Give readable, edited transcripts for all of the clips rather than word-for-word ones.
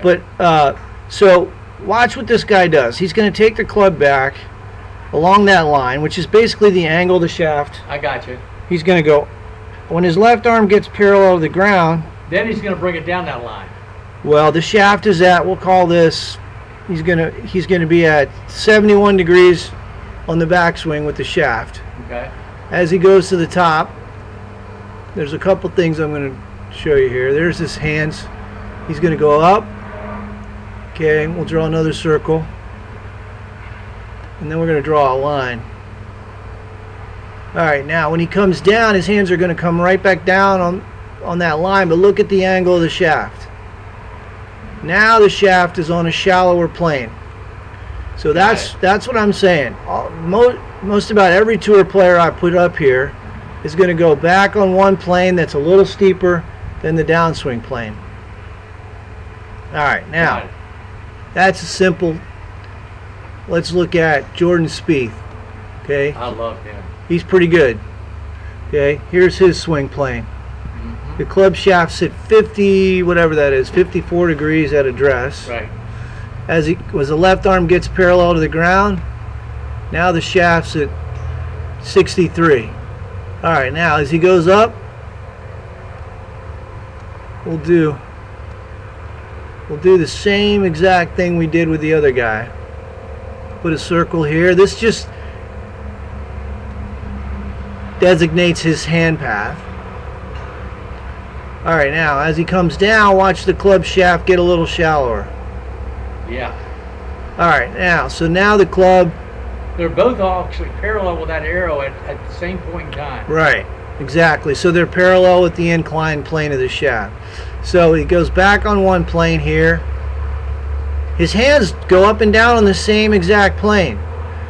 But so watch what this guy does. He's going to take the club back along that line, which is basically the angle of the shaft. I got you. He's going to go, when his left arm gets parallel to the ground, then he's going to bring it down that line. Well, the shaft is at, we'll call this, he's gonna be at 71 degrees on the backswing with the shaft. Okay. As he goes to the top, there's a couple things I'm going to show you here. There's his hands. He's going to go up. Okay, we'll draw another circle. And then we're going to draw a line. Alright, now when he comes down, his hands are going to come right back down on that line, but look at the angle of the shaft. Now the shaft is on a shallower plane. So that's what I'm saying. Most about every tour player I put up here is going to go back on one plane that's a little steeper than the downswing plane. Alright, now that's a simple. Let's look at Jordan Spieth. Okay, I love him. He's pretty good. Okay, here's his swing plane. The club shaft's at 50, whatever that is, 54 degrees at address. Right. As the left arm gets parallel to the ground, now the shaft's at 63. All right, now as he goes up, we'll do the same exact thing we did with the other guy. Put a circle here. This just designates his hand path. Alright, now as he comes down, watch the club shaft get a little shallower. Yeah. Alright, now the club... They're both actually parallel with that arrow at the same point in time. Right, exactly. So they're parallel with the inclined plane of the shaft. So he goes back on one plane here. His hands go up and down on the same exact plane.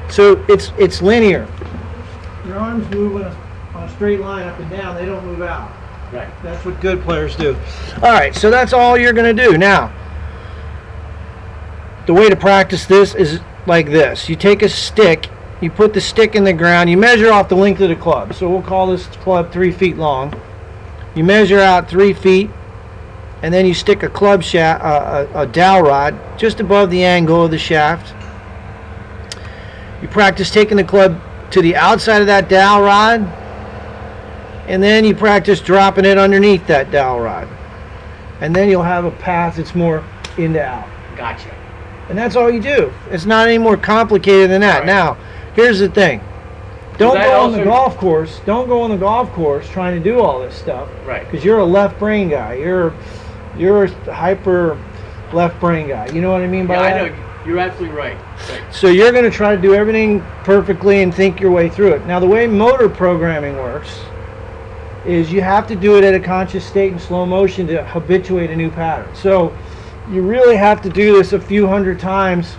So it's linear. Your arms move on a straight line up and down. They don't move out. Right. That's what good players do. Alright, so that's all you're going to do. Now, the way to practice this is like this. You take a stick, you put the stick in the ground, you measure off the length of the club. So we'll call this club 3 feet long. You measure out 3 feet, and then you stick a club shaft, a dowel rod, just above the angle of the shaft. You practice taking the club to the outside of that dowel rod, and then you practice dropping it underneath that dowel rod. And then you'll have a path that's more in to out. Gotcha. And that's all you do. It's not any more complicated than that. Right. Now, here's the thing. Don't go on the also- golf course. Don't go on the golf course trying to do all this stuff. Right. Because you're a left brain guy. You're a hyper left brain guy. You know what I mean by Yeah, that? I know. You're absolutely right. So you're going to try to do everything perfectly and think your way through it. Now, the way motor programming works is you have to do it at a conscious state in slow motion to habituate a new pattern. So you really have to do this a few hundred times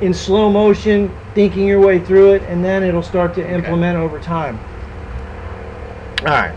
in slow motion, thinking your way through it, and then it'll start to implement over time. All right.